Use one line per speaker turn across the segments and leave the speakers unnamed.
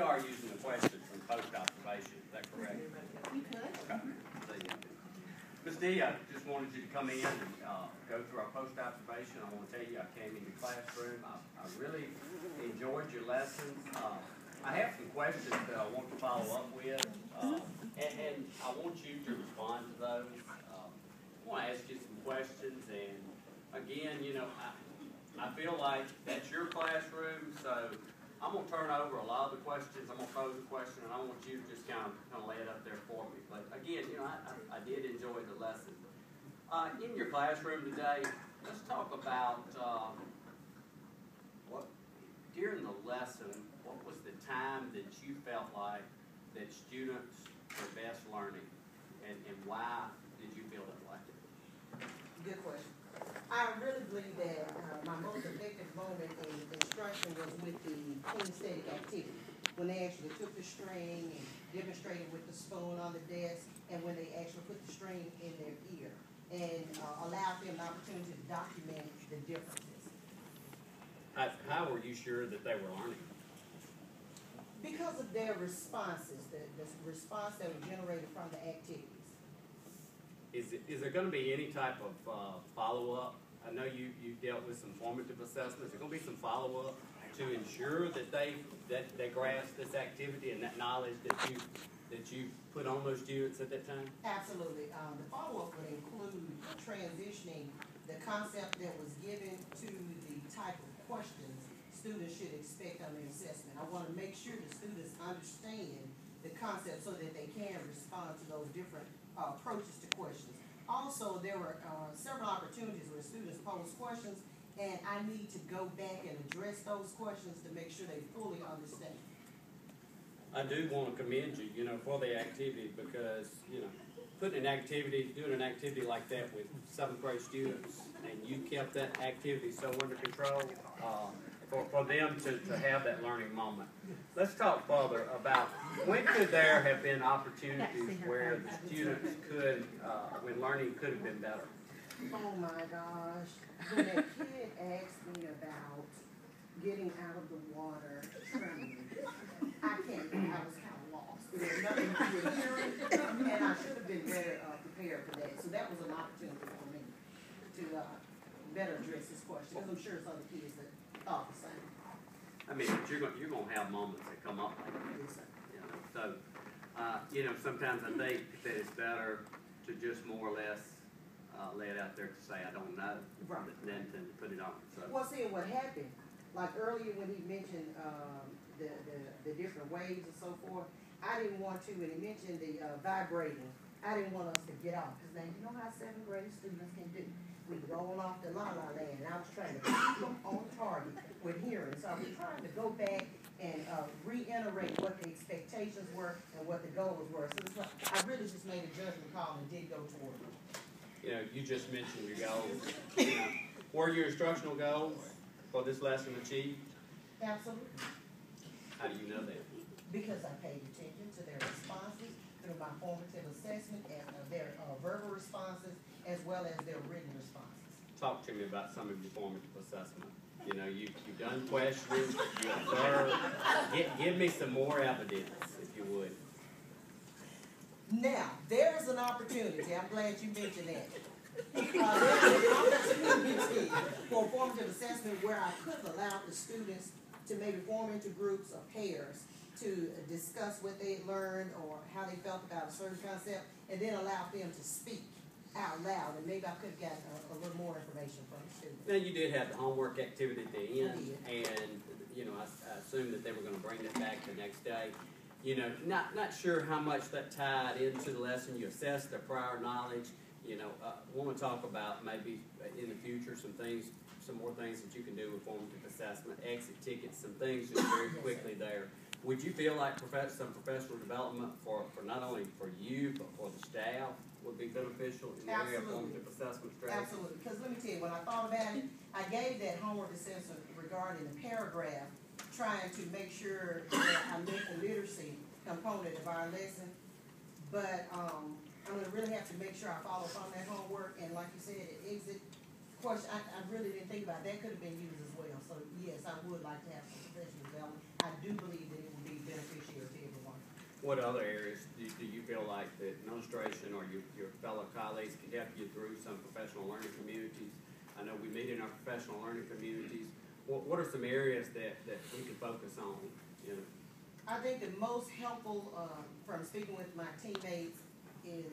are using the questions from post-observation, is that correct?
You could.
Okay. Ms. D, I just wanted you to come in and go through our post-observation. I want to tell you, I came in your classroom. I really enjoyed your lessons. I have some questions that I want to follow up with, and I want you to respond to those. I want to ask you some questions, and again, you know, I feel like that's your classroom, so I'm going to turn over a lot of the questions. I'm going to pose a question, and I want you to just kind of lay it up there for me. But again, you know, I did enjoy the lesson. In your classroom today, let's talk about what during the lesson, what was the time that you felt like that students were best learning, and why did you feel that way?
Good question. I really believe that my most effective moment in instruction was with the kinesthetic activity, when they actually took the string and demonstrated with the spoon on the desk, and when they actually put the string in their ear and allowed them the opportunity to document the differences.
How were you sure that they were learning?
Because of their responses, the response that was generated from the activities.
Is there going to be any type of follow-up? I know you dealt with some formative assessments. Is there going to be some follow-up to ensure that they grasp this activity and that knowledge that you put on those students at that time?
Absolutely. The follow-up would include transitioning the concept that was given to the type of questions students should expect on their assessment. I want to make sure the students understand the concept so that they can respond to those different approaches to questions. Also, there were several opportunities where students posed questions, and I need to go back and address those questions to make sure they fully understand.
I do want to commend you, you know, for the activity, because, you know, doing an activity like that with 7th grade students, and you kept that activity so under control, for them to have that learning moment. Let's talk further about when could there have been opportunities where the students could, when learning could have been better?
Oh my gosh. When a kid asked me about getting out of the water training, I was kind of lost. There was nothing to do with hearing, and I should have been better prepared for that. So that was an opportunity for me to better address this question, because I'm sure it's other kids that thought the same.
I mean, you're going to have moments that come up like that.
Yes, sir.
You know, so, you know, sometimes I think that it's better to just more or less lay it out there to say, I don't know,
right,
than to put it on. So.
Well, see, what happened, like earlier when he mentioned the different waves and so forth, I didn't want to, and he mentioned the vibrating, I didn't want us to get off, because now you know how 7th grade students can do. We roll off the la-la land, and I was trying to keep them on target with hearing. So I was trying to go back and reiterate what the expectations were and what the goals were. So I really just made a judgment call and did go toward them.
You know, you just mentioned your goals. You know, were your instructional goals for this lesson achieved?
Absolutely.
How do you know that?
Because I paid attention to their responses through my formative assessment and their verbal responses as well as their written responses. Talk
to me about some of your formative assessment. You know, you've done questions, you observed. Give me some more evidence, if you would.
Now, there's an opportunity. I'm glad you mentioned that. There's an opportunity for formative assessment where I could have allowed the students to maybe form into groups or pairs to discuss what they learned or how they felt about a certain concept, and then allow them to speak out loud, and maybe I could have gotten a little more information from the students.
Now, you did have the homework activity at the end, and, you know, I assumed that they were going to bring that back the next day. You know, not sure how much that tied into the lesson. You assessed their prior knowledge. You know, want to talk about maybe in the future some more things that you can do with formative assessment, exit tickets, some things just very quickly there. Would you feel like some professional development for not only for you, but for the staff would be beneficial in the area of formative assessment strategy?
Absolutely. Because let me tell you, when I thought about it, I gave that homework assessment regarding the paragraph, trying to make sure that I met the literacy component of our lesson. But I'm going to really have to make sure I follow up on that homework. And like you said, the exit question, I really didn't think about it. That could have been used as well. So yes, I would like to have some professional development. I do believe that it would be beneficial
what other areas do you feel like the administration or your fellow colleagues can help you through some professional learning communities? I know we meet in our professional learning communities. What are some areas that we can focus on? You know?
I think the most helpful, from speaking with my teammates, is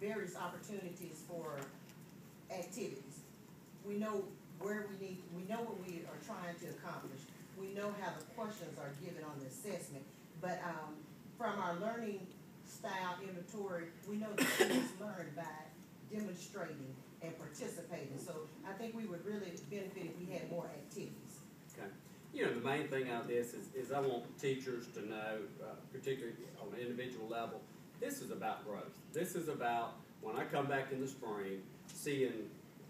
various opportunities for activities. We know where we know what we are trying to accomplish. We know how the questions are given on the assessment, but from our learning style inventory, we know that students learn by demonstrating and participating. So I think we would really benefit if we had more activities.
Okay. You know, the main thing out of this is I want teachers to know, particularly on an individual level, this is about growth. This is about, when I come back in the spring, seeing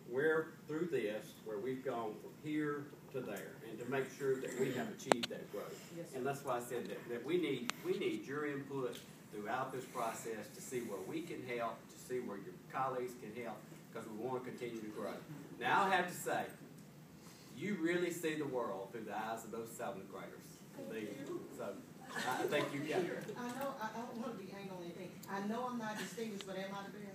where through this, where we've gone from here to there, and to make sure that we have achieved that growth.
Yes, sir.
And that's why I said that we need your input throughout this process to see where we can help, to see where your colleagues can help, because we want to continue to grow. Now I have to say, you really see the world through the eyes of those 7th graders. So I think you got it.
I know, I don't want to be angry on anything. I know I'm not distinguished, but am I the best?